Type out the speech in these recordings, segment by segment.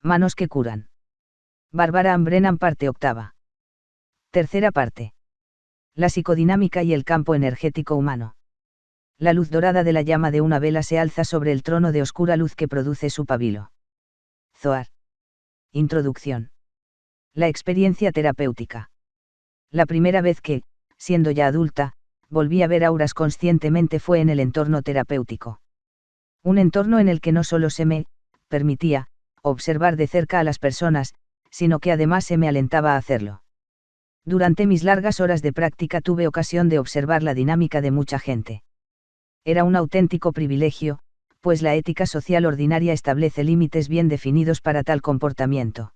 Manos que curan. Bárbara Ann Brennan, parte octava. Tercera parte. La psicodinámica y el campo energético humano. La luz dorada de la llama de una vela se alza sobre el trono de oscura luz que produce su pabilo. Zohar. Introducción. La experiencia terapéutica. La primera vez que, siendo ya adulta, volví a ver auras conscientemente fue en el entorno terapéutico. Un entorno en el que no solo se me permitía observar de cerca a las personas, sino que además se me alentaba a hacerlo. Durante mis largas horas de práctica tuve ocasión de observar la dinámica de mucha gente. Era un auténtico privilegio, pues la ética social ordinaria establece límites bien definidos para tal comportamiento.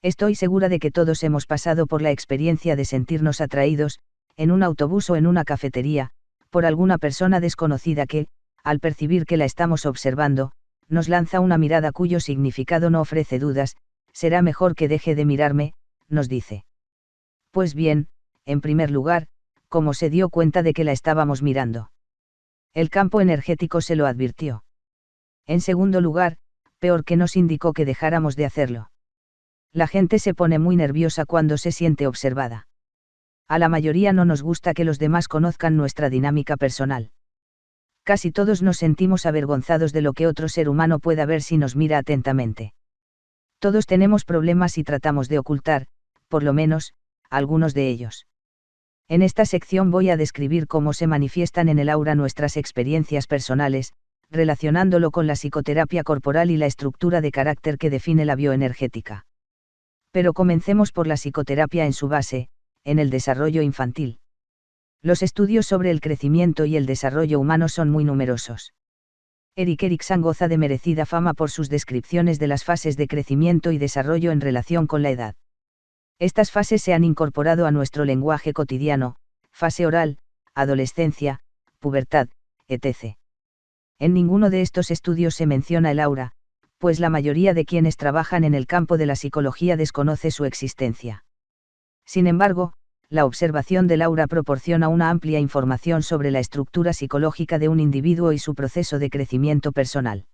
Estoy segura de que todos hemos pasado por la experiencia de sentirnos atraídos, en un autobús o en una cafetería, por alguna persona desconocida que, al percibir que la estamos observando, nos lanza una mirada cuyo significado no ofrece dudas. Será mejor que deje de mirarme, nos dice. Pues bien, en primer lugar, ¿cómo se dio cuenta de que la estábamos mirando? El campo energético se lo advirtió. En segundo lugar, peor que nos indicó que dejáramos de hacerlo. La gente se pone muy nerviosa cuando se siente observada. A la mayoría no nos gusta que los demás conozcan nuestra dinámica personal. Casi todos nos sentimos avergonzados de lo que otro ser humano pueda ver si nos mira atentamente. Todos tenemos problemas y tratamos de ocultar, por lo menos, algunos de ellos. En esta sección voy a describir cómo se manifiestan en el aura nuestras experiencias personales, relacionándolo con la psicoterapia corporal y la estructura de carácter que define la bioenergética. Pero comencemos por la psicoterapia en su base, en el desarrollo infantil. Los estudios sobre el crecimiento y el desarrollo humano son muy numerosos. Erik Erikson goza de merecida fama por sus descripciones de las fases de crecimiento y desarrollo en relación con la edad. Estas fases se han incorporado a nuestro lenguaje cotidiano: fase oral, adolescencia, pubertad, etc. En ninguno de estos estudios se menciona el aura, pues la mayoría de quienes trabajan en el campo de la psicología desconoce su existencia. Sin embargo, la observación del aura proporciona una amplia información sobre la estructura psicológica de un individuo y su proceso de crecimiento personal.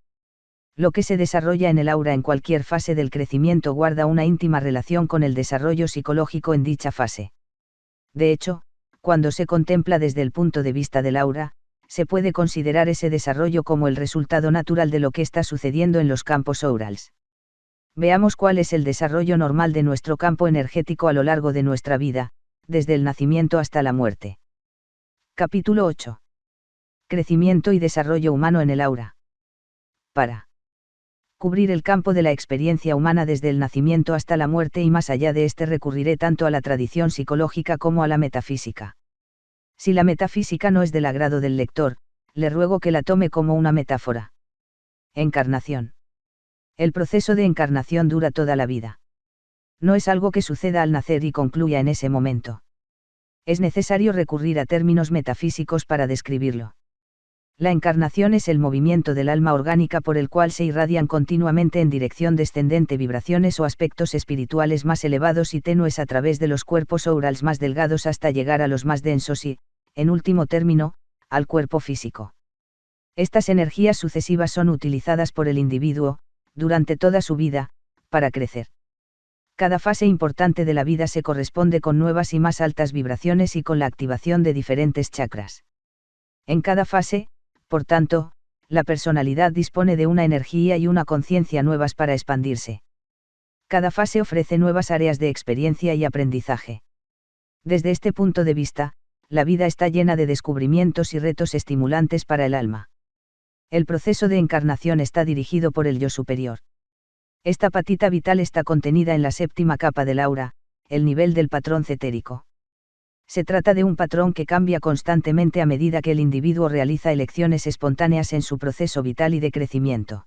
Lo que se desarrolla en el aura en cualquier fase del crecimiento guarda una íntima relación con el desarrollo psicológico en dicha fase. De hecho, cuando se contempla desde el punto de vista del aura, se puede considerar ese desarrollo como el resultado natural de lo que está sucediendo en los campos aurals. Veamos cuál es el desarrollo normal de nuestro campo energético a lo largo de nuestra vida, desde el nacimiento hasta la muerte. Capítulo 8. Crecimiento y desarrollo humano en el aura. Para cubrir el campo de la experiencia humana desde el nacimiento hasta la muerte y más allá de este recurriré tanto a la tradición psicológica como a la metafísica. Si la metafísica no es del agrado del lector, le ruego que la tome como una metáfora. Encarnación. El proceso de encarnación dura toda la vida. No es algo que suceda al nacer y concluya en ese momento. Es necesario recurrir a términos metafísicos para describirlo. La encarnación es el movimiento del alma orgánica por el cual se irradian continuamente en dirección descendente vibraciones o aspectos espirituales más elevados y tenues a través de los cuerpos aurals más delgados hasta llegar a los más densos y, en último término, al cuerpo físico. Estas energías sucesivas son utilizadas por el individuo, durante toda su vida, para crecer. Cada fase importante de la vida se corresponde con nuevas y más altas vibraciones y con la activación de diferentes chakras. En cada fase, por tanto, la personalidad dispone de una energía y una conciencia nuevas para expandirse. Cada fase ofrece nuevas áreas de experiencia y aprendizaje. Desde este punto de vista, la vida está llena de descubrimientos y retos estimulantes para el alma. El proceso de encarnación está dirigido por el yo superior. Esta patita vital está contenida en la séptima capa del aura, el nivel del patrón cetérico. Se trata de un patrón que cambia constantemente a medida que el individuo realiza elecciones espontáneas en su proceso vital y de crecimiento.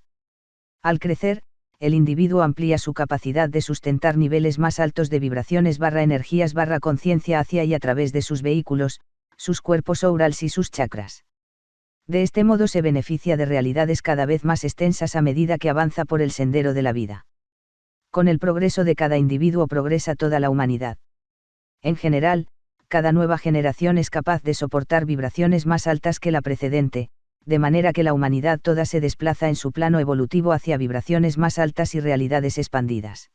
Al crecer, el individuo amplía su capacidad de sustentar niveles más altos de vibraciones energías conciencia hacia y a través de sus vehículos, sus cuerpos aurals y sus chakras. De este modo se beneficia de realidades cada vez más extensas a medida que avanza por el sendero de la vida. Con el progreso de cada individuo progresa toda la humanidad. En general, cada nueva generación es capaz de soportar vibraciones más altas que la precedente, de manera que la humanidad toda se desplaza en su plano evolutivo hacia vibraciones más altas y realidades expandidas.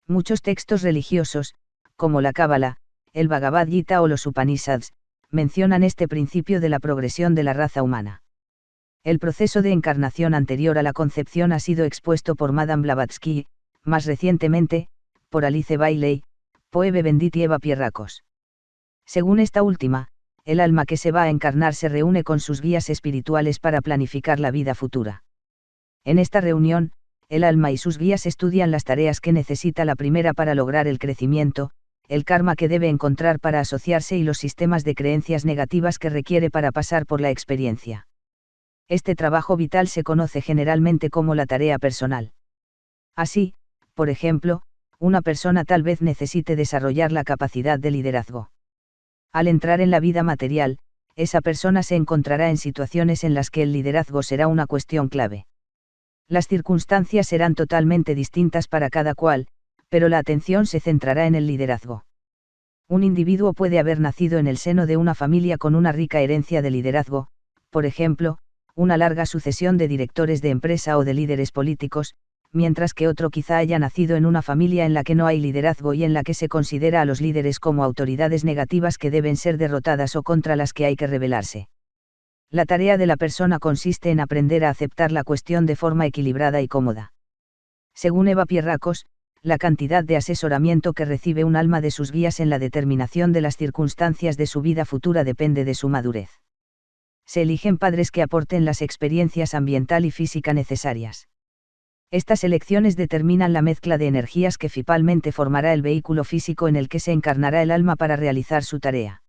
Muchos textos religiosos, como la Cábala, el Bhagavad Gita o los Upanishads, mencionan este principio de la progresión de la raza humana. El proceso de encarnación anterior a la concepción ha sido expuesto por Madame Blavatsky, más recientemente, por Alice Bailey, Phoebe Bendit y Eva Pierrakos. Según esta última, el alma que se va a encarnar se reúne con sus guías espirituales para planificar la vida futura. En esta reunión, el alma y sus guías estudian las tareas que necesita la primera para lograr el crecimiento, el karma que debe encontrar para asociarse y los sistemas de creencias negativas que requiere para pasar por la experiencia. Este trabajo vital se conoce generalmente como la tarea personal. Así, por ejemplo, una persona tal vez necesite desarrollar la capacidad de liderazgo. Al entrar en la vida material, esa persona se encontrará en situaciones en las que el liderazgo será una cuestión clave. Las circunstancias serán totalmente distintas para cada cual, pero la atención se centrará en el liderazgo. Un individuo puede haber nacido en el seno de una familia con una rica herencia de liderazgo, por ejemplo, una larga sucesión de directores de empresa o de líderes políticos, mientras que otro quizá haya nacido en una familia en la que no hay liderazgo y en la que se considera a los líderes como autoridades negativas que deben ser derrotadas o contra las que hay que rebelarse. La tarea de la persona consiste en aprender a aceptar la cuestión de forma equilibrada y cómoda. Según Eva Pierrakos, la cantidad de asesoramiento que recibe un alma de sus guías en la determinación de las circunstancias de su vida futura depende de su madurez. Se eligen padres que aporten las experiencias ambiental y física necesarias. Estas elecciones determinan la mezcla de energías que finalmente formará el vehículo físico en el que se encarnará el alma para realizar su tarea.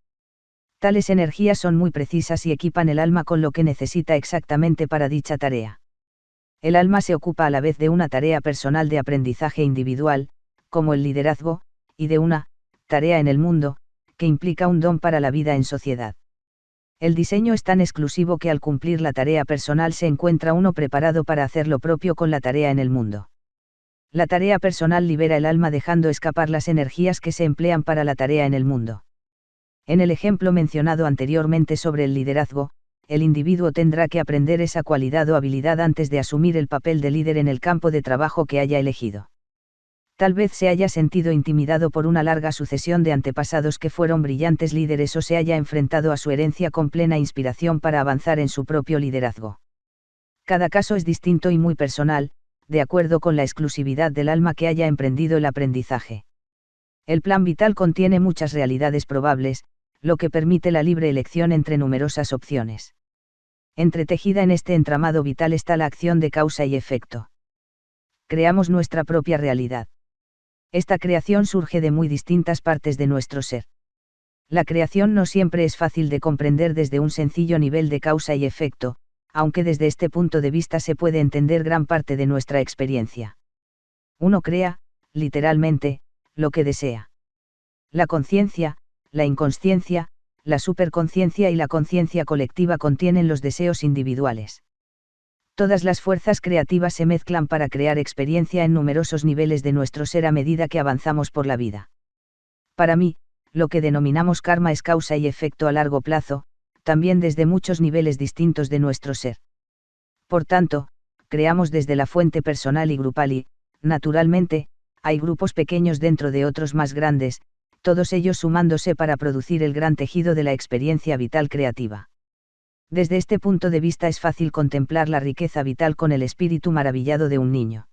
Tales energías son muy precisas y equipan el alma con lo que necesita exactamente para dicha tarea. El alma se ocupa a la vez de una tarea personal de aprendizaje individual, como el liderazgo, y de una tarea en el mundo, que implica un don para la vida en sociedad. El diseño es tan exclusivo que al cumplir la tarea personal se encuentra uno preparado para hacer lo propio con la tarea en el mundo. La tarea personal libera el alma dejando escapar las energías que se emplean para la tarea en el mundo. En el ejemplo mencionado anteriormente sobre el liderazgo, el individuo tendrá que aprender esa cualidad o habilidad antes de asumir el papel de líder en el campo de trabajo que haya elegido. Tal vez se haya sentido intimidado por una larga sucesión de antepasados que fueron brillantes líderes o se haya enfrentado a su herencia con plena inspiración para avanzar en su propio liderazgo. Cada caso es distinto y muy personal, de acuerdo con la exclusividad del alma que haya emprendido el aprendizaje. El plan vital contiene muchas realidades probables, lo que permite la libre elección entre numerosas opciones. Entretejida en este entramado vital está la acción de causa y efecto. Creamos nuestra propia realidad. Esta creación surge de muy distintas partes de nuestro ser. La creación no siempre es fácil de comprender desde un sencillo nivel de causa y efecto, aunque desde este punto de vista se puede entender gran parte de nuestra experiencia. Uno crea, literalmente, lo que desea. La conciencia, la inconsciencia, la superconciencia y la conciencia colectiva contienen los deseos individuales. Todas las fuerzas creativas se mezclan para crear experiencia en numerosos niveles de nuestro ser a medida que avanzamos por la vida. Para mí, lo que denominamos karma es causa y efecto a largo plazo, también desde muchos niveles distintos de nuestro ser. Por tanto, creamos desde la fuente personal y grupal y, naturalmente, hay grupos pequeños dentro de otros más grandes, todos ellos sumándose para producir el gran tejido de la experiencia vital creativa. Desde este punto de vista es fácil contemplar la riqueza vital con el espíritu maravillado de un niño.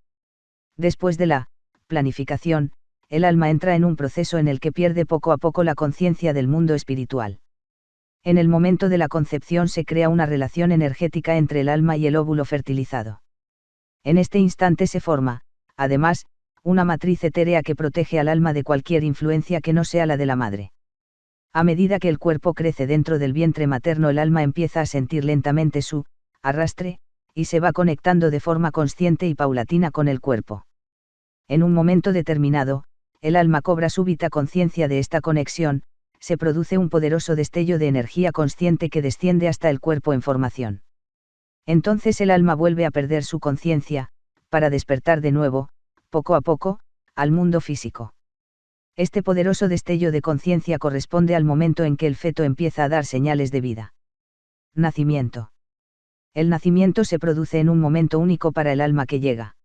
Después de la planificación, el alma entra en un proceso en el que pierde poco a poco la conciencia del mundo espiritual. En el momento de la concepción se crea una relación energética entre el alma y el óvulo fertilizado. En este instante se forma, además, una matriz etérea que protege al alma de cualquier influencia que no sea la de la madre. A medida que el cuerpo crece dentro del vientre materno, el alma empieza a sentir lentamente su arrastre, y se va conectando de forma consciente y paulatina con el cuerpo. En un momento determinado, el alma cobra súbita conciencia de esta conexión, se produce un poderoso destello de energía consciente que desciende hasta el cuerpo en formación. Entonces el alma vuelve a perder su conciencia, para despertar de nuevo, poco a poco, al mundo físico. Este poderoso destello de conciencia corresponde al momento en que el feto empieza a dar señales de vida. Nacimiento. El nacimiento se produce en un momento único para el alma que llega.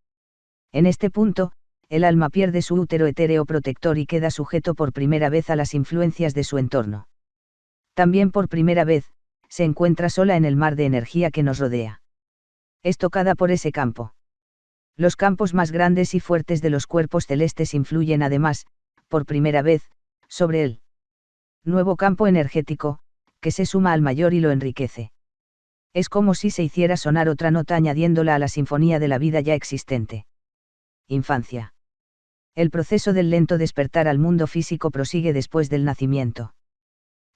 En este punto, el alma pierde su útero etéreo protector y queda sujeto por primera vez a las influencias de su entorno. También por primera vez, se encuentra sola en el mar de energía que nos rodea. Es tocada por ese campo. Los campos más grandes y fuertes de los cuerpos celestes influyen además, por primera vez, sobre él. Nuevo campo energético, que se suma al mayor y lo enriquece. Es como si se hiciera sonar otra nota añadiéndola a la sinfonía de la vida ya existente. Infancia. El proceso del lento despertar al mundo físico prosigue después del nacimiento.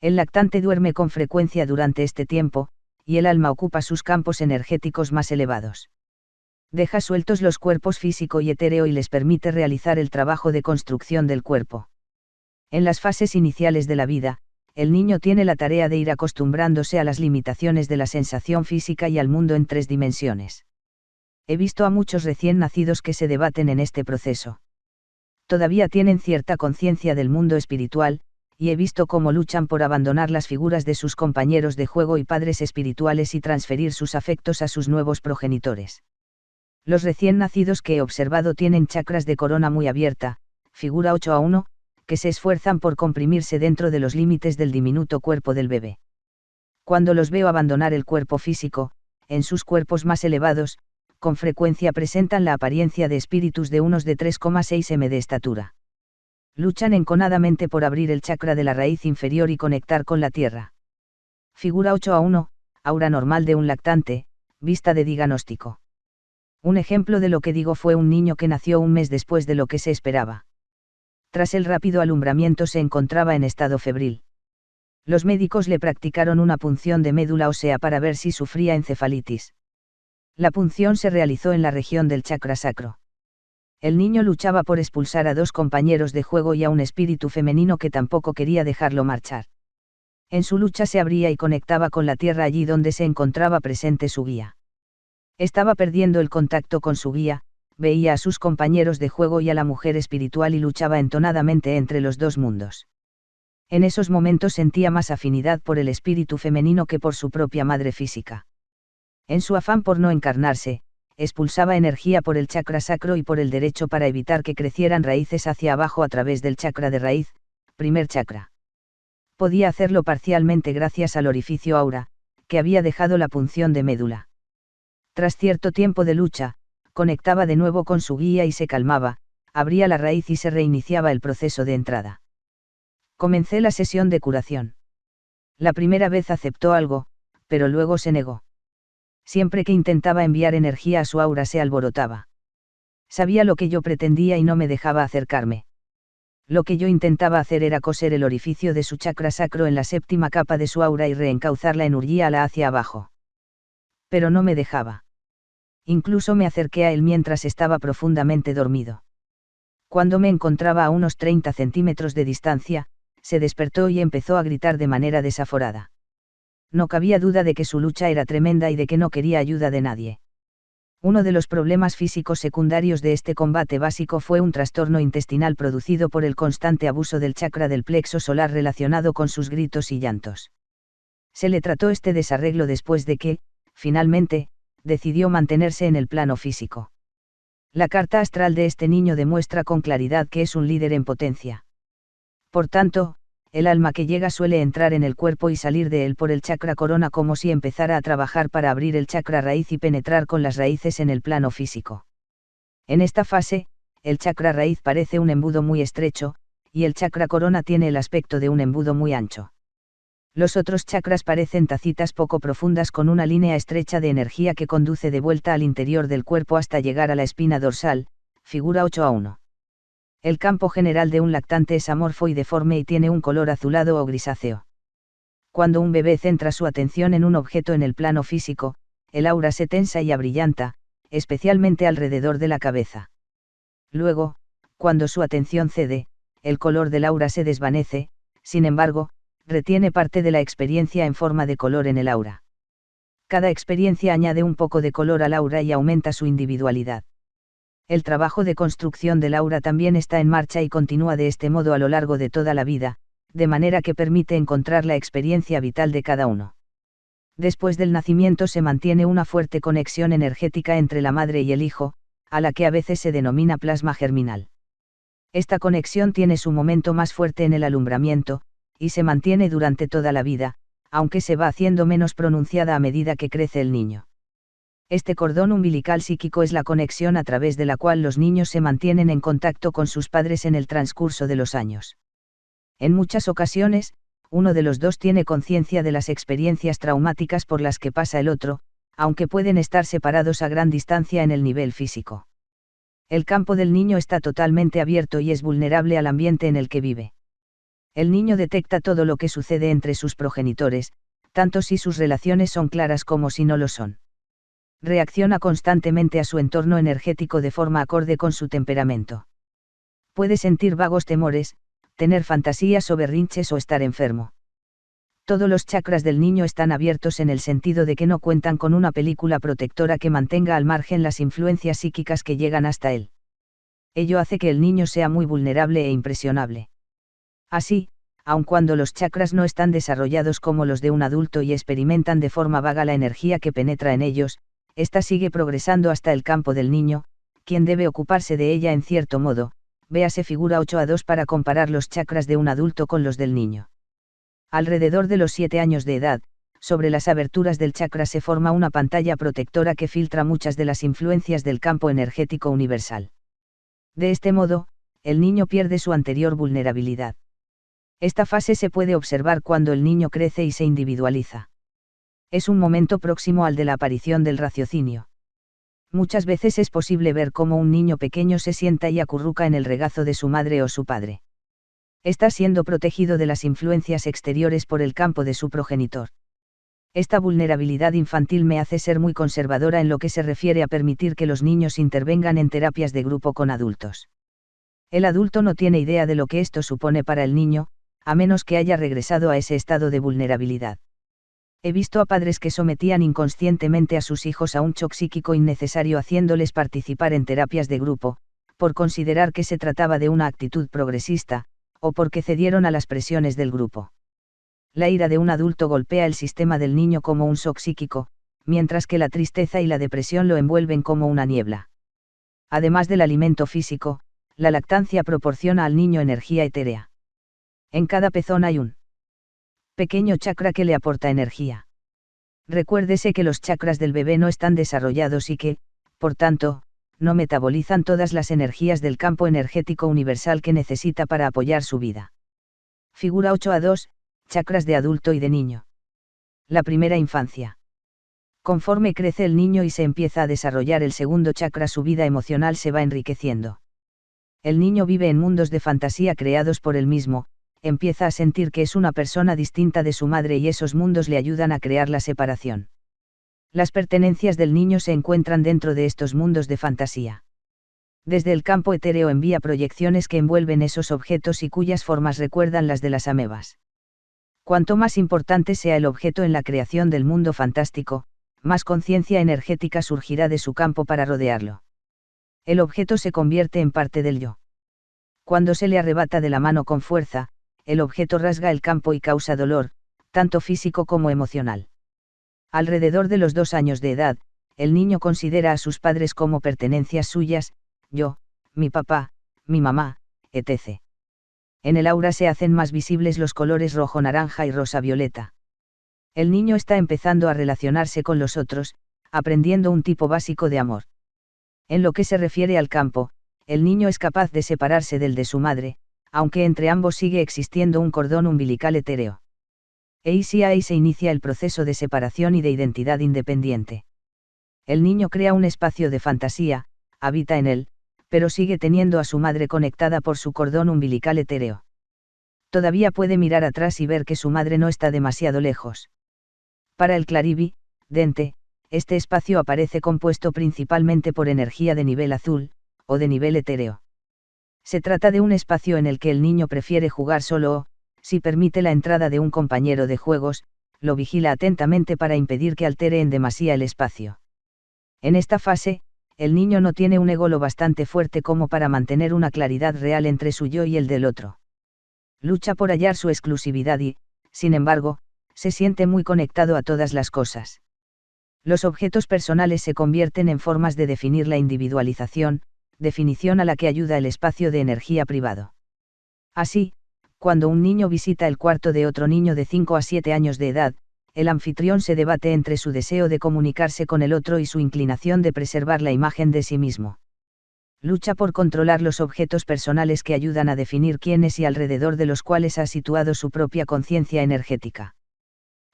El lactante duerme con frecuencia durante este tiempo, y el alma ocupa sus campos energéticos más elevados. Deja sueltos los cuerpos físico y etéreo y les permite realizar el trabajo de construcción del cuerpo. En las fases iniciales de la vida, el niño tiene la tarea de ir acostumbrándose a las limitaciones de la sensación física y al mundo en 3 dimensiones. He visto a muchos recién nacidos que se debaten en este proceso. Todavía tienen cierta conciencia del mundo espiritual, y he visto cómo luchan por abandonar las figuras de sus compañeros de juego y padres espirituales y transferir sus afectos a sus nuevos progenitores. Los recién nacidos que he observado tienen chakras de corona muy abierta, figura 8:1, que se esfuerzan por comprimirse dentro de los límites del diminuto cuerpo del bebé. Cuando los veo abandonar el cuerpo físico, en sus cuerpos más elevados, con frecuencia presentan la apariencia de espíritus de unos de 3,6 m de estatura. Luchan enconadamente por abrir el chakra de la raíz inferior y conectar con la tierra. Figura 8:1, aura normal de un lactante, vista de diagnóstico. Un ejemplo de lo que digo fue un niño que nació un mes después de lo que se esperaba. Tras el rápido alumbramiento se encontraba en estado febril. Los médicos le practicaron una punción de médula ósea para ver si sufría encefalitis. La punción se realizó en la región del chakra sacro. El niño luchaba por expulsar a 2 compañeros de juego y a un espíritu femenino que tampoco quería dejarlo marchar. En su lucha se abría y conectaba con la tierra allí donde se encontraba presente su guía. Estaba perdiendo el contacto con su guía, veía a sus compañeros de juego y a la mujer espiritual y luchaba entonadamente entre los 2 mundos. En esos momentos sentía más afinidad por el espíritu femenino que por su propia madre física. En su afán por no encarnarse, expulsaba energía por el chakra sacro y por el derecho para evitar que crecieran raíces hacia abajo a través del chakra de raíz, primer chakra. Podía hacerlo parcialmente gracias al orificio aura, que había dejado la punción de médula. Tras cierto tiempo de lucha, conectaba de nuevo con su guía y se calmaba, abría la raíz y se reiniciaba el proceso de entrada. Comencé la sesión de curación. La primera vez aceptó algo, pero luego se negó. Siempre que intentaba enviar energía a su aura se alborotaba. Sabía lo que yo pretendía y no me dejaba acercarme. Lo que yo intentaba hacer era coser el orificio de su chakra sacro en la 7ª capa de su aura y reencauzar la energía a la hacia abajo. Pero no me dejaba. Incluso me acerqué a él mientras estaba profundamente dormido. Cuando me encontraba a unos 30 centímetros de distancia, se despertó y empezó a gritar de manera desaforada. No cabía duda de que su lucha era tremenda y de que no quería ayuda de nadie. Uno de los problemas físicos secundarios de este combate básico fue un trastorno intestinal producido por el constante abuso del chakra del plexo solar relacionado con sus gritos y llantos. Se le trató este desarreglo después de que, finalmente, decidió mantenerse en el plano físico. La carta astral de este niño demuestra con claridad que es un líder en potencia. Por tanto, el alma que llega suele entrar en el cuerpo y salir de él por el chakra corona como si empezara a trabajar para abrir el chakra raíz y penetrar con las raíces en el plano físico. En esta fase, el chakra raíz parece un embudo muy estrecho, y el chakra corona tiene el aspecto de un embudo muy ancho. Los otros chakras parecen tacitas poco profundas con una línea estrecha de energía que conduce de vuelta al interior del cuerpo hasta llegar a la espina dorsal, figura 8:1. El campo general de un lactante es amorfo y deforme y tiene un color azulado o grisáceo. Cuando un bebé centra su atención en un objeto en el plano físico, el aura se tensa y abrillanta, especialmente alrededor de la cabeza. Luego, cuando su atención cede, el color del aura se desvanece, sin embargo, retiene parte de la experiencia en forma de color en el aura. Cada experiencia añade un poco de color al aura y aumenta su individualidad. El trabajo de construcción del aura también está en marcha y continúa de este modo a lo largo de toda la vida, de manera que permite encontrar la experiencia vital de cada uno. Después del nacimiento se mantiene una fuerte conexión energética entre la madre y el hijo, a la que a veces se denomina plasma germinal. Esta conexión tiene su momento más fuerte en el alumbramiento, y se mantiene durante toda la vida, aunque se va haciendo menos pronunciada a medida que crece el niño. Este cordón umbilical psíquico es la conexión a través de la cual los niños se mantienen en contacto con sus padres en el transcurso de los años. En muchas ocasiones, uno de los dos tiene conciencia de las experiencias traumáticas por las que pasa el otro, aunque pueden estar separados a gran distancia en el nivel físico. El campo del niño está totalmente abierto y es vulnerable al ambiente en el que vive. El niño detecta todo lo que sucede entre sus progenitores, tanto si sus relaciones son claras como si no lo son. Reacciona constantemente a su entorno energético de forma acorde con su temperamento. Puede sentir vagos temores, tener fantasías o berrinches o estar enfermo. Todos los chakras del niño están abiertos en el sentido de que no cuentan con una película protectora que mantenga al margen las influencias psíquicas que llegan hasta él. Ello hace que el niño sea muy vulnerable e impresionable. Así, aun cuando los chakras no están desarrollados como los de un adulto y experimentan de forma vaga la energía que penetra en ellos, ésta sigue progresando hasta el campo del niño, quien debe ocuparse de ella en cierto modo. Véase figura 8a2 para comparar los chakras de un adulto con los del niño. Alrededor de los 7 años de edad, sobre las aberturas del chakra se forma una pantalla protectora que filtra muchas de las influencias del campo energético universal. De este modo, el niño pierde su anterior vulnerabilidad. Esta fase se puede observar cuando el niño crece y se individualiza. Es un momento próximo al de la aparición del raciocinio. Muchas veces es posible ver cómo un niño pequeño se sienta y acurruca en el regazo de su madre o su padre. Está siendo protegido de las influencias exteriores por el campo de su progenitor. Esta vulnerabilidad infantil me hace ser muy conservadora en lo que se refiere a permitir que los niños intervengan en terapias de grupo con adultos. El adulto no tiene idea de lo que esto supone para el niño, a menos que haya regresado a ese estado de vulnerabilidad. He visto a padres que sometían inconscientemente a sus hijos a un shock psíquico innecesario haciéndoles participar en terapias de grupo, por considerar que se trataba de una actitud progresista, o porque cedieron a las presiones del grupo. La ira de un adulto golpea el sistema del niño como un shock psíquico, mientras que la tristeza y la depresión lo envuelven como una niebla. Además del alimento físico, la lactancia proporciona al niño energía etérea. En cada pezón hay un pequeño chakra que le aporta energía. Recuérdese que los chakras del bebé no están desarrollados y que, por tanto, no metabolizan todas las energías del campo energético universal que necesita para apoyar su vida. Figura 8a2, chakras de adulto y de niño. La primera infancia. Conforme crece el niño y se empieza a desarrollar el segundo chakra, su vida emocional se va enriqueciendo. El niño vive en mundos de fantasía creados por él mismo, empieza a sentir que es una persona distinta de su madre y esos mundos le ayudan a crear la separación. Las pertenencias del niño se encuentran dentro de estos mundos de fantasía. Desde el campo etéreo envía proyecciones que envuelven esos objetos y cuyas formas recuerdan las de las amebas. Cuanto más importante sea el objeto en la creación del mundo fantástico, más conciencia energética surgirá de su campo para rodearlo. El objeto se convierte en parte del yo. Cuando se le arrebata de la mano con fuerza, el objeto rasga el campo y causa dolor, tanto físico como emocional. Alrededor de los 2 años de edad, el niño considera a sus padres como pertenencias suyas, yo, mi papá, mi mamá, etc. En el aura se hacen más visibles los colores rojo, naranja y rosa violeta. El niño está empezando a relacionarse con los otros, aprendiendo un tipo básico de amor. En lo que se refiere al campo, el niño es capaz de separarse del de su madre, aunque entre ambos sigue existiendo un cordón umbilical etéreo. Ahí se inicia el proceso de separación y de identidad independiente. El niño crea un espacio de fantasía, habita en él, pero sigue teniendo a su madre conectada por su cordón umbilical etéreo. Todavía puede mirar atrás y ver que su madre no está demasiado lejos. Para el clarividente, este espacio aparece compuesto principalmente por energía de nivel azul, o de nivel etéreo. Se trata de un espacio en el que el niño prefiere jugar solo o, si permite la entrada de un compañero de juegos, lo vigila atentamente para impedir que altere en demasía el espacio. En esta fase, el niño no tiene un ego lo bastante fuerte como para mantener una claridad real entre su yo y el del otro. Lucha por hallar su exclusividad y, sin embargo, Se siente muy conectado a todas las cosas. Los objetos personales se convierten en formas de definir la individualización, definición a la que ayuda el espacio de energía privado. Así, cuando un niño visita el cuarto de otro niño de 5 a 7 años de edad, el anfitrión se debate entre su deseo de comunicarse con el otro y su inclinación de preservar la imagen de sí mismo. Lucha por controlar los objetos personales que ayudan a definir quién es y alrededor de los cuales ha situado su propia conciencia energética.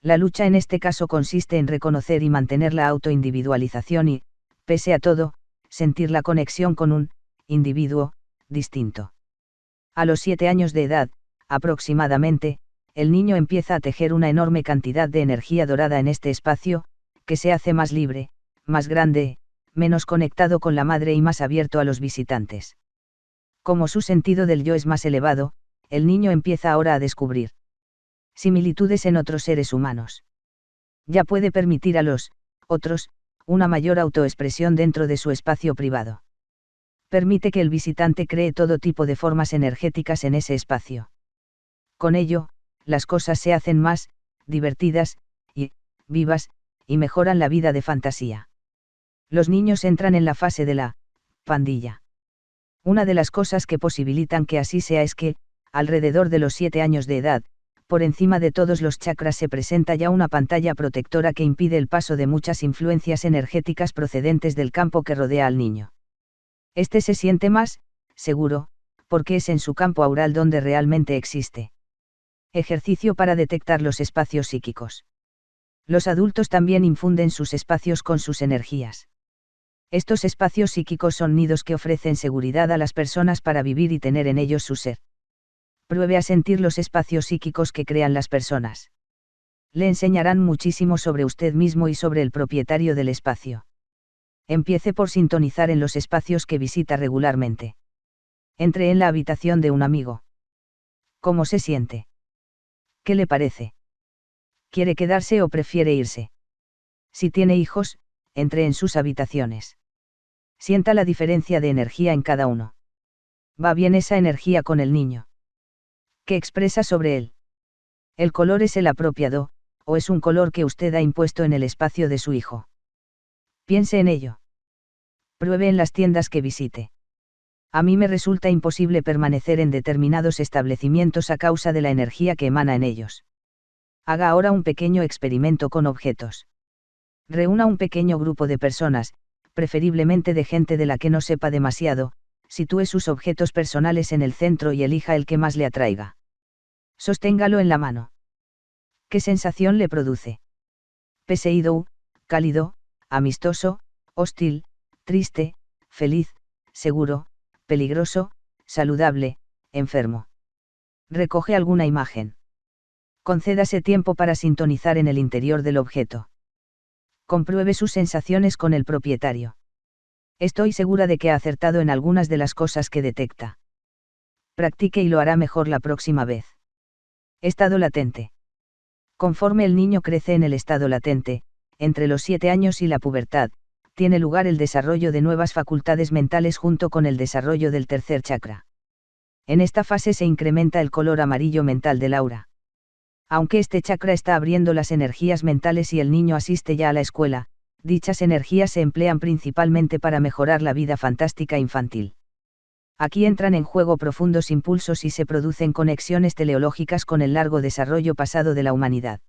La lucha en este caso consiste en reconocer y mantener la autoindividualización y, pese a todo, sentir la conexión con un individuo distinto. A los 7 años de edad, aproximadamente, el niño empieza a tejer una enorme cantidad de energía dorada en este espacio, que se hace más libre, más grande, menos conectado con la madre y más abierto a los visitantes. Como su sentido del yo es más elevado, el niño empieza ahora a descubrir similitudes en otros seres humanos. Ya puede permitir a los otros una mayor autoexpresión dentro de su espacio privado. Permite que el visitante cree todo tipo de formas energéticas en ese espacio. Con ello, las cosas se hacen más divertidas y vivas, y mejoran la vida de fantasía. Los niños entran en la fase de la pandilla. Una de las cosas que posibilitan que así sea es que, alrededor de los 7 años de edad, por encima de todos los chakras se presenta ya una pantalla protectora que impide el paso de muchas influencias energéticas procedentes del campo que rodea al niño. Este se siente más seguro, porque es en su campo aural donde realmente existe. Ejercicio para detectar los espacios psíquicos. Los adultos también infunden sus espacios con sus energías. Estos espacios psíquicos son nidos que ofrecen seguridad a las personas para vivir y tener en ellos su ser. Pruebe a sentir los espacios psíquicos que crean las personas. Le enseñarán muchísimo sobre usted mismo y sobre el propietario del espacio. Empiece por sintonizar en los espacios que visita regularmente. Entre en la habitación de un amigo. ¿Cómo se siente? ¿Qué le parece? ¿Quiere quedarse o prefiere irse? Si tiene hijos, entre en sus habitaciones. Sienta la diferencia de energía en cada uno. ¿Va bien esa energía con el niño? ¿Qué expresa sobre él? ¿El color es el apropiado, o es un color que usted ha impuesto en el espacio de su hijo? Piense en ello. Pruebe en las tiendas que visite. A mí me resulta imposible permanecer en determinados establecimientos a causa de la energía que emana en ellos. Haga ahora un pequeño experimento con objetos. Reúna un pequeño grupo de personas, preferiblemente de gente de la que no sepa demasiado, sitúe sus objetos personales en el centro y elija el que más le atraiga. Sosténgalo en la mano. ¿Qué sensación le produce? Poseído, cálido, amistoso, hostil, triste, feliz, seguro, peligroso, saludable, enfermo. Recoge alguna imagen. Concédase tiempo para sintonizar en el interior del objeto. Compruebe sus sensaciones con el propietario. Estoy segura de que ha acertado en algunas de las cosas que detecta. Practique y lo hará mejor la próxima vez. Estado latente. Conforme el niño crece en el estado latente, entre los 7 años y la pubertad, tiene lugar el desarrollo de nuevas facultades mentales junto con el desarrollo del tercer chakra. En esta fase se incrementa el color amarillo mental del aura. Aunque este chakra está abriendo las energías mentales y el niño asiste ya a la escuela, dichas energías se emplean principalmente para mejorar la vida fantástica infantil. Aquí entran en juego profundos impulsos y se producen conexiones teleológicas con el largo desarrollo pasado de la humanidad.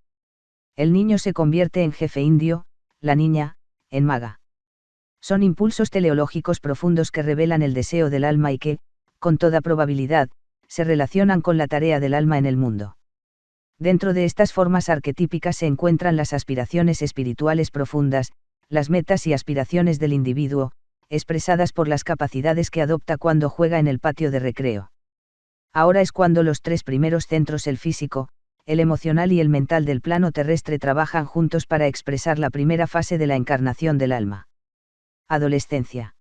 El niño se convierte en jefe indio, la niña, en maga. Son impulsos teleológicos profundos que revelan el deseo del alma y que, con toda probabilidad, se relacionan con la tarea del alma en el mundo. Dentro de estas formas arquetípicas se encuentran las aspiraciones espirituales profundas, las metas y aspiraciones del individuo, expresadas por las capacidades que adopta cuando juega en el patio de recreo. Ahora es cuando los 3 primeros centros, el físico, el emocional y el mental del plano terrestre, trabajan juntos para expresar la primera fase de la encarnación del alma. Adolescencia.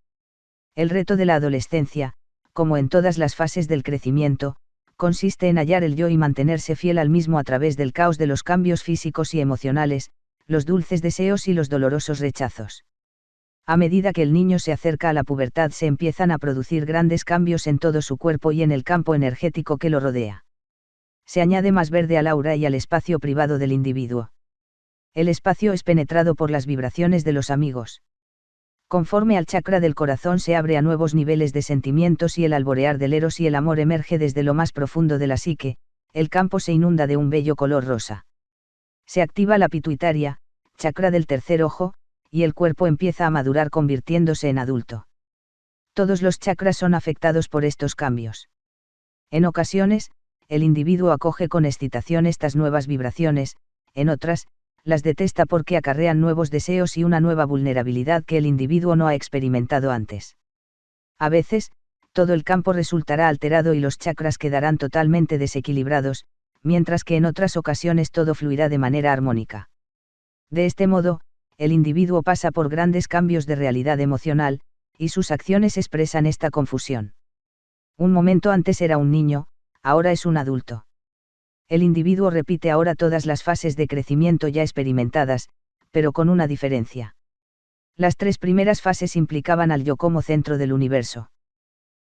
El reto de la adolescencia, como en todas las fases del crecimiento, consiste en hallar el yo y mantenerse fiel al mismo a través del caos de los cambios físicos y emocionales, los dulces deseos y los dolorosos rechazos. A medida que el niño se acerca a la pubertad se empiezan a producir grandes cambios en todo su cuerpo y en el campo energético que lo rodea. Se añade más verde al aura y al espacio privado del individuo. El espacio es penetrado por las vibraciones de los amigos. Conforme al chakra del corazón se abre a nuevos niveles de sentimientos y el alborear del eros y el amor emerge desde lo más profundo de la psique, el campo se inunda de un bello color rosa. Se activa la pituitaria, chakra del tercer ojo, y el cuerpo empieza a madurar convirtiéndose en adulto. Todos los chakras son afectados por estos cambios. En ocasiones, el individuo acoge con excitación estas nuevas vibraciones, en otras, las detesta porque acarrean nuevos deseos y una nueva vulnerabilidad que el individuo no ha experimentado antes. A veces, todo el campo resultará alterado y los chakras quedarán totalmente desequilibrados, mientras que en otras ocasiones todo fluirá de manera armónica. De este modo, el individuo pasa por grandes cambios de realidad emocional, y sus acciones expresan esta confusión. Un momento antes era un niño, ahora es un adulto. El individuo repite ahora todas las fases de crecimiento ya experimentadas, pero con una diferencia. Las 3 primeras fases implicaban al yo como centro del universo.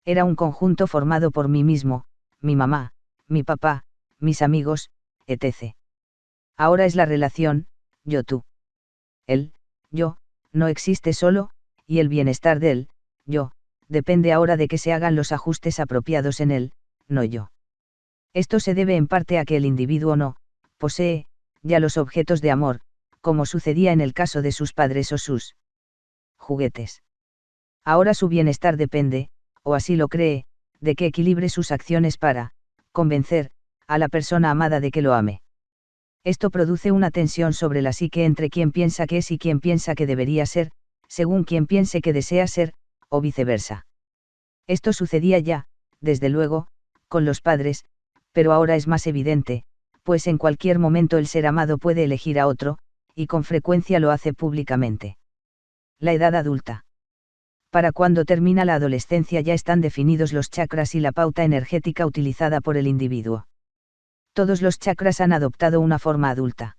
Era un conjunto formado por mí mismo, mi mamá, mi papá, mis amigos, etc. Ahora es la relación, yo-tú. El yo no existe solo, y el bienestar del yo depende ahora de que se hagan los ajustes apropiados en él, no yo. Esto se debe en parte a que el individuo no posee ya los objetos de amor, como sucedía en el caso de sus padres o sus juguetes. Ahora su bienestar depende, o así lo cree, de que equilibre sus acciones para convencer a la persona amada de que lo ame. Esto produce una tensión sobre la psique entre quien piensa que es y quien piensa que debería ser, según quien piense que desea ser, o viceversa. Esto sucedía ya, desde luego, con los padres, pero ahora es más evidente, pues en cualquier momento el ser amado puede elegir a otro, y con frecuencia lo hace públicamente. La edad adulta. Para cuando termina la adolescencia ya están definidos los chakras y la pauta energética utilizada por el individuo. Todos los chakras han adoptado una forma adulta.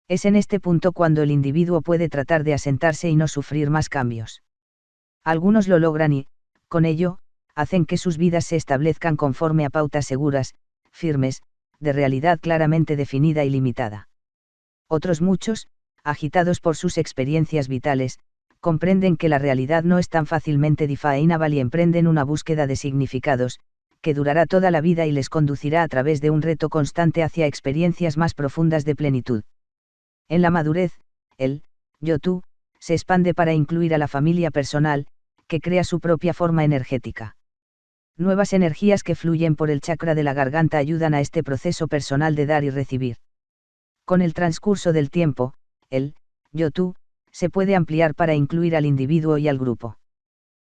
Es en este punto cuando el individuo puede tratar de asentarse y no sufrir más cambios. Algunos lo logran y, con ello, hacen que sus vidas se establezcan conforme a pautas seguras, firmes, de realidad claramente definida y limitada. Otros muchos, agitados por sus experiencias vitales, comprenden que la realidad no es tan fácilmente definable y emprenden una búsqueda de significados, que durará toda la vida y les conducirá a través de un reto constante hacia experiencias más profundas de plenitud. En la madurez, el yo-tú se expande para incluir a la familia personal, que crea su propia forma energética. Nuevas energías que fluyen por el chakra de la garganta ayudan a este proceso personal de dar y recibir. Con el transcurso del tiempo, el yo-tú se puede ampliar para incluir al individuo y al grupo.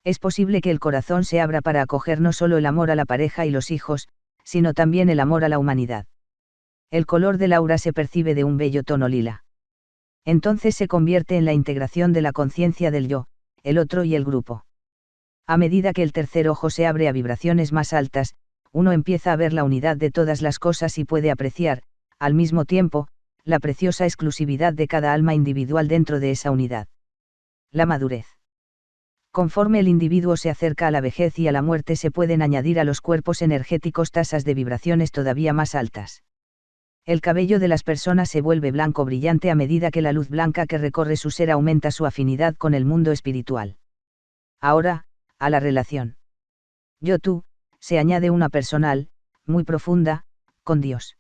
Es posible que el corazón se abra para acoger no solo el amor a la pareja y los hijos, sino también el amor a la humanidad. El color del aura se percibe de un bello tono lila. Entonces se convierte en la integración de la conciencia del yo, el otro y el grupo. A medida que el tercer ojo se abre a vibraciones más altas, uno empieza a ver la unidad de todas las cosas y puede apreciar, al mismo tiempo, la preciosa exclusividad de cada alma individual dentro de esa unidad. La madurez. Conforme el individuo se acerca a la vejez y a la muerte se pueden añadir a los cuerpos energéticos tasas de vibraciones todavía más altas. El cabello de las personas se vuelve blanco brillante a medida que la luz blanca que recorre su ser aumenta su afinidad con el mundo espiritual. Ahora, a la relación. Yo-tú, se añade una personal, muy profunda, con Dios.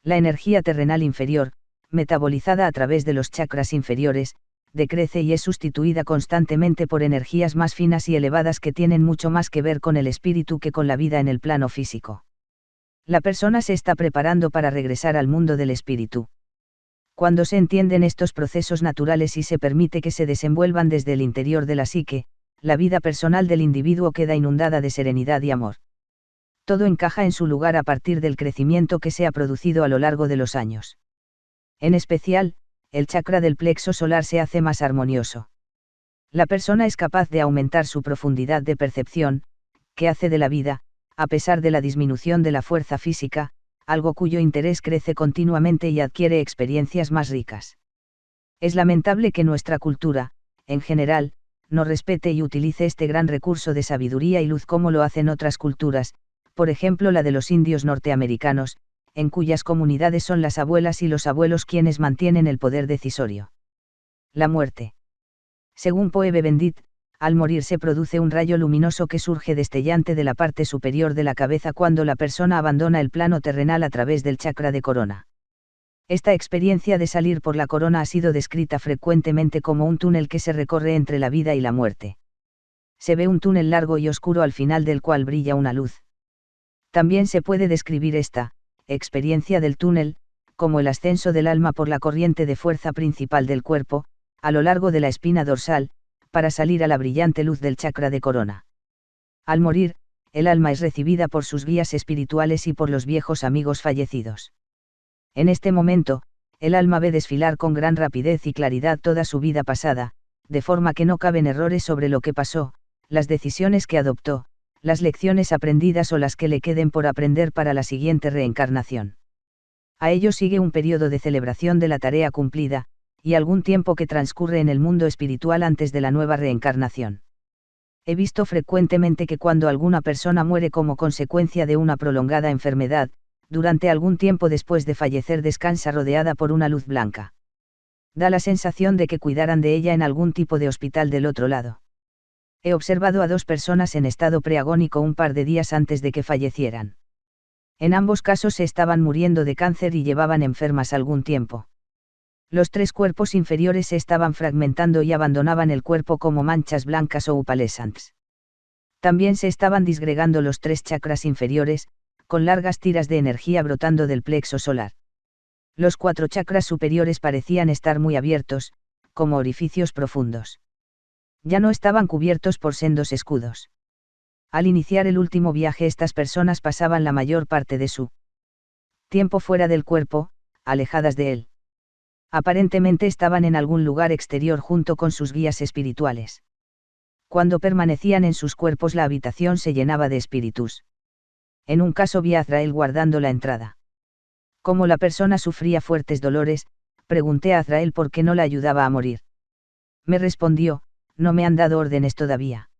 La energía terrenal inferior, metabolizada a través de los chakras inferiores, decrece y es sustituida constantemente por energías más finas y elevadas que tienen mucho más que ver con el espíritu que con la vida en el plano físico. La persona se está preparando para regresar al mundo del espíritu. Cuando se entienden estos procesos naturales y se permite que se desenvuelvan desde el interior de la psique, la vida personal del individuo queda inundada de serenidad y amor. Todo encaja en su lugar a partir del crecimiento que se ha producido a lo largo de los años. En especial, el chakra del plexo solar se hace más armonioso. La persona es capaz de aumentar su profundidad de percepción, que hace de la vida, a pesar de la disminución de la fuerza física, algo cuyo interés crece continuamente y adquiere experiencias más ricas. Es lamentable que nuestra cultura, en general, no respete y utilice este gran recurso de sabiduría y luz como lo hacen otras culturas, por ejemplo la de los indios norteamericanos, en cuyas comunidades son las abuelas y los abuelos quienes mantienen el poder decisorio. La muerte. Según Poe Bendit, al morir se produce un rayo luminoso que surge destellante de la parte superior de la cabeza cuando la persona abandona el plano terrenal a través del chakra de corona. Esta experiencia de salir por la corona ha sido descrita frecuentemente como un túnel que se recorre entre la vida y la muerte. Se ve un túnel largo y oscuro al final del cual brilla una luz. También se puede describir esta experiencia del túnel como el ascenso del alma por la corriente de fuerza principal del cuerpo, a lo largo de la espina dorsal, para salir a la brillante luz del chakra de corona. Al morir, el alma es recibida por sus guías espirituales y por los viejos amigos fallecidos. En este momento, el alma ve desfilar con gran rapidez y claridad toda su vida pasada, de forma que no caben errores sobre lo que pasó, las decisiones que adoptó, las lecciones aprendidas o las que le queden por aprender para la siguiente reencarnación. A ello sigue un periodo de celebración de la tarea cumplida, y algún tiempo que transcurre en el mundo espiritual antes de la nueva reencarnación. He visto frecuentemente que cuando alguna persona muere como consecuencia de una prolongada enfermedad, durante algún tiempo después de fallecer descansa rodeada por una luz blanca. Da la sensación de que cuidaran de ella en algún tipo de hospital del otro lado. He observado a 2 personas en estado preagónico un par de días antes de que fallecieran. En ambos casos se estaban muriendo de cáncer y llevaban enfermas algún tiempo. Los 3 cuerpos inferiores se estaban fragmentando y abandonaban el cuerpo como manchas blancas o upalescents. También se estaban disgregando los 3 chakras inferiores, con largas tiras de energía brotando del plexo solar. Los 4 chakras superiores parecían estar muy abiertos, como orificios profundos. Ya no estaban cubiertos por sendos escudos. Al iniciar el último viaje estas personas pasaban la mayor parte de su tiempo fuera del cuerpo, alejadas de él. Aparentemente estaban en algún lugar exterior junto con sus guías espirituales. Cuando permanecían en sus cuerpos la habitación se llenaba de espíritus. En un caso vi a Azrael guardando la entrada. Como la persona sufría fuertes dolores, pregunté a Azrael por qué no la ayudaba a morir. Me respondió, no me han dado órdenes todavía.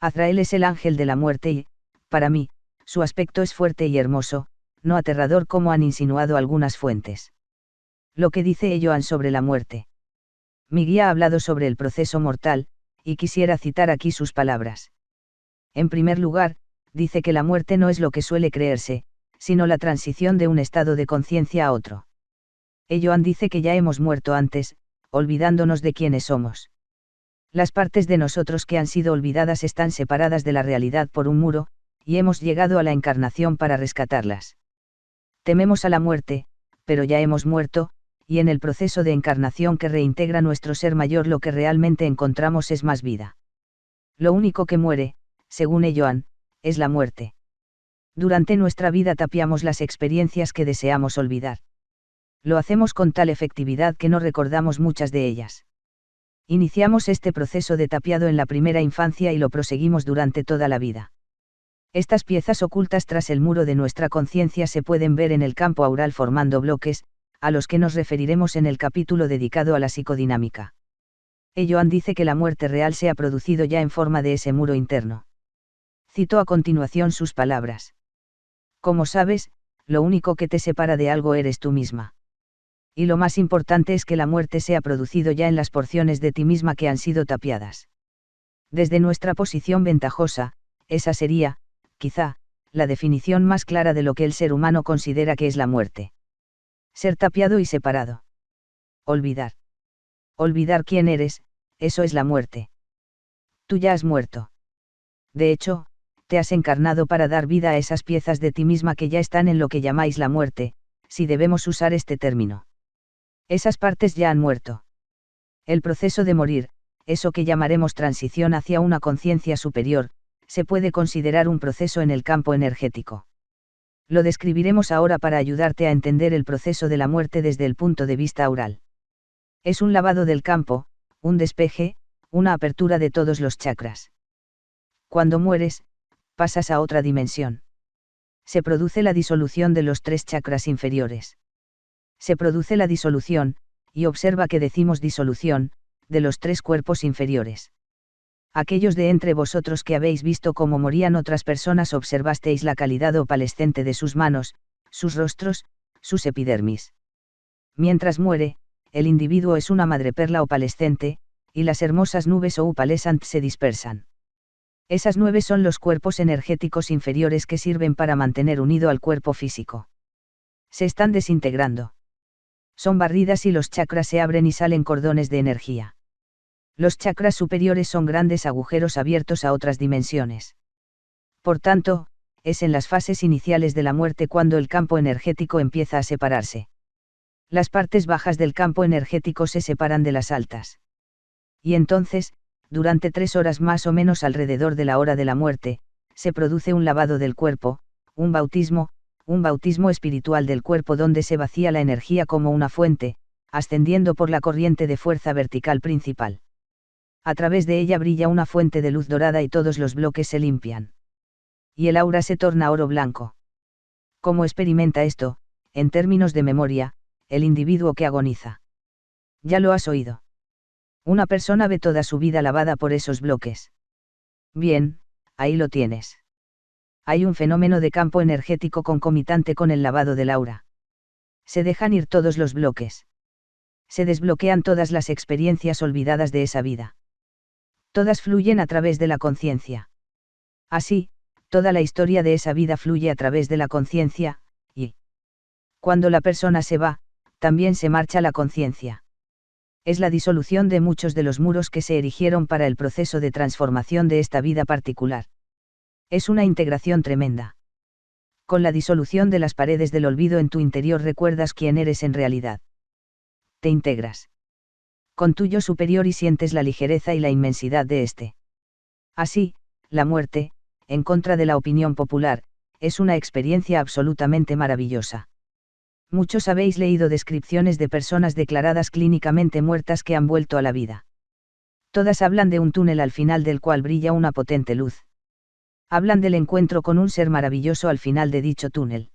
Azrael es el ángel de la muerte y, para mí, su aspecto es fuerte y hermoso, no aterrador como han insinuado algunas fuentes. Lo que dice Joan sobre la muerte. Mi guía ha hablado sobre el proceso mortal, y quisiera citar aquí sus palabras. En primer lugar, dice que la muerte no es lo que suele creerse, sino la transición de un estado de conciencia a otro. Joan dice que ya hemos muerto antes, olvidándonos de quiénes somos. Las partes de nosotros que han sido olvidadas están separadas de la realidad por un muro, y hemos llegado a la encarnación para rescatarlas. Tememos a la muerte, pero ya hemos muerto, y en el proceso de encarnación que reintegra nuestro ser mayor lo que realmente encontramos es más vida. Lo único que muere, según Joan, es la muerte. Durante nuestra vida tapiamos las experiencias que deseamos olvidar. Lo hacemos con tal efectividad que no recordamos muchas de ellas. Iniciamos este proceso de tapiado en la primera infancia y lo proseguimos durante toda la vida. Estas piezas ocultas tras el muro de nuestra conciencia se pueden ver en el campo aural formando bloques, a los que nos referiremos en el capítulo dedicado a la psicodinámica. Joan dice que la muerte real se ha producido ya en forma de ese muro interno. Cito a continuación sus palabras. Como sabes, lo único que te separa de algo eres tú misma. Y lo más importante es que la muerte se ha producido ya en las porciones de ti misma que han sido tapiadas. Desde nuestra posición ventajosa, esa sería, quizá, la definición más clara de lo que el ser humano considera que es la muerte. Ser tapiado y separado. Olvidar. Olvidar quién eres, eso es la muerte. Tú ya has muerto. De hecho, te has encarnado para dar vida a esas piezas de ti misma que ya están en lo que llamáis la muerte, si debemos usar este término. Esas partes ya han muerto. El proceso de morir, eso que llamaremos transición hacia una conciencia superior, se puede considerar un proceso en el campo energético. Lo describiremos ahora para ayudarte a entender el proceso de la muerte desde el punto de vista aural. Es un lavado del campo, un despeje, una apertura de todos los chakras. Cuando mueres, pasas a otra dimensión. Se produce la disolución de los 3 chakras inferiores. Se produce la disolución, y observa que decimos disolución, de los 3 cuerpos inferiores. Aquellos de entre vosotros que habéis visto cómo morían otras personas observasteis la calidad opalescente de sus manos, sus rostros, sus epidermis. Mientras muere, el individuo es una madreperla opalescente, y las hermosas nubes o upalescent se dispersan. Esas nubes son los cuerpos energéticos inferiores que sirven para mantener unido al cuerpo físico. Se están desintegrando. Son barridas y los chakras se abren y salen cordones de energía. Los chakras superiores son grandes agujeros abiertos a otras dimensiones. Por tanto, es en las fases iniciales de la muerte cuando el campo energético empieza a separarse. Las partes bajas del campo energético se separan de las altas. Y entonces, durante 3 horas más o menos alrededor de la hora de la muerte, se produce un lavado del cuerpo, un bautismo espiritual del cuerpo donde se vacía la energía como una fuente, ascendiendo por la corriente de fuerza vertical principal. A través de ella brilla una fuente de luz dorada y todos los bloques se limpian. Y el aura se torna oro blanco. ¿Cómo experimenta esto, en términos de memoria, el individuo que agoniza? Ya lo has oído. Una persona ve toda su vida lavada por esos bloques. Bien, ahí lo tienes. Hay un fenómeno de campo energético concomitante con el lavado del aura. Se dejan ir todos los bloques. Se desbloquean todas las experiencias olvidadas de esa vida. Todas fluyen a través de la conciencia. Así, toda la historia de esa vida fluye a través de la conciencia, y cuando la persona se va, también se marcha la conciencia. Es la disolución de muchos de los muros que se erigieron para el proceso de transformación de esta vida particular. Es una integración tremenda. Con la disolución de las paredes del olvido en tu interior recuerdas quién eres en realidad. Te integras con tu yo superior y sientes la ligereza y la inmensidad de este. Así, la muerte, en contra de la opinión popular, es una experiencia absolutamente maravillosa. Muchos habéis leído descripciones de personas declaradas clínicamente muertas que han vuelto a la vida. Todas hablan de un túnel al final del cual brilla una potente luz. Hablan del encuentro con un ser maravilloso al final de dicho túnel.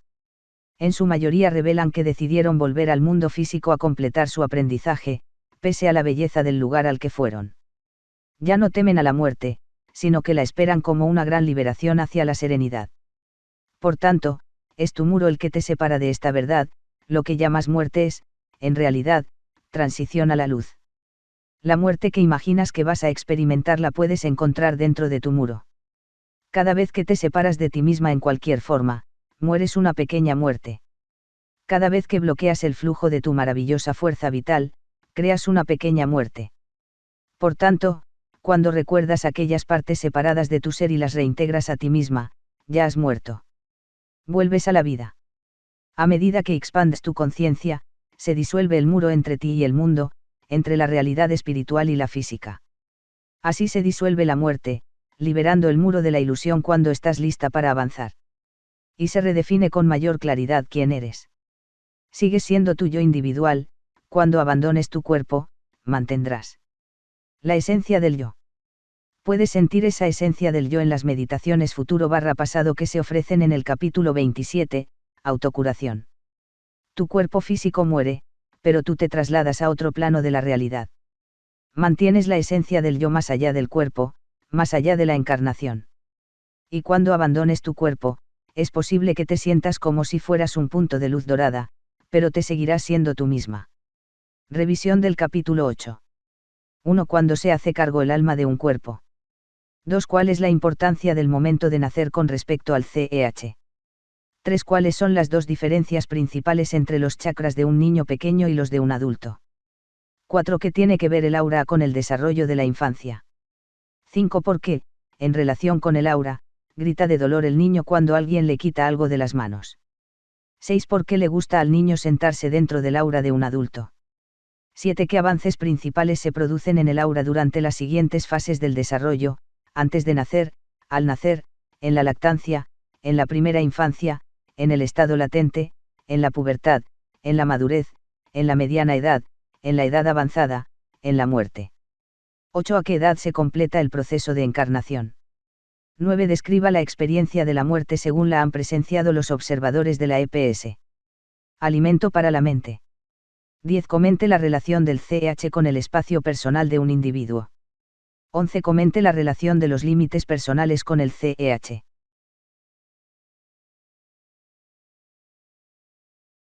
En su mayoría revelan que decidieron volver al mundo físico a completar su aprendizaje, pese a la belleza del lugar al que fueron. Ya no temen a la muerte, sino que la esperan como una gran liberación hacia la serenidad. Por tanto, es tu muro el que te separa de esta verdad. Lo que llamas muerte es, en realidad, transición a la luz. La muerte que imaginas que vas a experimentar la puedes encontrar dentro de tu muro. Cada vez que te separas de ti misma en cualquier forma, mueres una pequeña muerte. Cada vez que bloqueas el flujo de tu maravillosa fuerza vital, creas una pequeña muerte. Por tanto, cuando recuerdas aquellas partes separadas de tu ser y las reintegras a ti misma, ya has muerto. Vuelves a la vida. A medida que expandes tu conciencia, se disuelve el muro entre ti y el mundo, entre la realidad espiritual y la física. Así se disuelve la muerte, liberando el muro de la ilusión cuando estás lista para avanzar. Y se redefine con mayor claridad quién eres. Sigues siendo tu yo individual, cuando abandones tu cuerpo, mantendrás la esencia del yo. Puedes sentir esa esencia del yo en las meditaciones futuro/pasado que se ofrecen en el capítulo 27, Autocuración. Tu cuerpo físico muere, pero tú te trasladas a otro plano de la realidad. Mantienes la esencia del yo más allá del cuerpo, más allá de la encarnación. Y cuando abandones tu cuerpo, es posible que te sientas como si fueras un punto de luz dorada, pero te seguirás siendo tú misma. Revisión del capítulo 8. 1. Cuando se hace cargo el alma de un cuerpo. 2. ¿Cuál es la importancia del momento de nacer con respecto al CEH? 3. ¿Cuáles son las dos diferencias principales entre los chakras de un niño pequeño y los de un adulto? 4. ¿Qué tiene que ver el aura con el desarrollo de la infancia? 5. ¿Por qué, en relación con el aura, grita de dolor el niño cuando alguien le quita algo de las manos? 6. ¿Por qué le gusta al niño sentarse dentro del aura de un adulto? 7. ¿Qué avances principales se producen en el aura durante las siguientes fases del desarrollo, antes de nacer, al nacer, en la lactancia, en la primera infancia, en el estado latente, en la pubertad, en la madurez, en la mediana edad, en la edad avanzada, en la muerte? 8. ¿A qué edad se completa el proceso de encarnación? 9. Describa la experiencia de la muerte según la han presenciado los observadores de la EPS. Alimento para la mente. 10. Comente la relación del CEH con el espacio personal de un individuo. 11. Comente la relación de los límites personales con el CEH.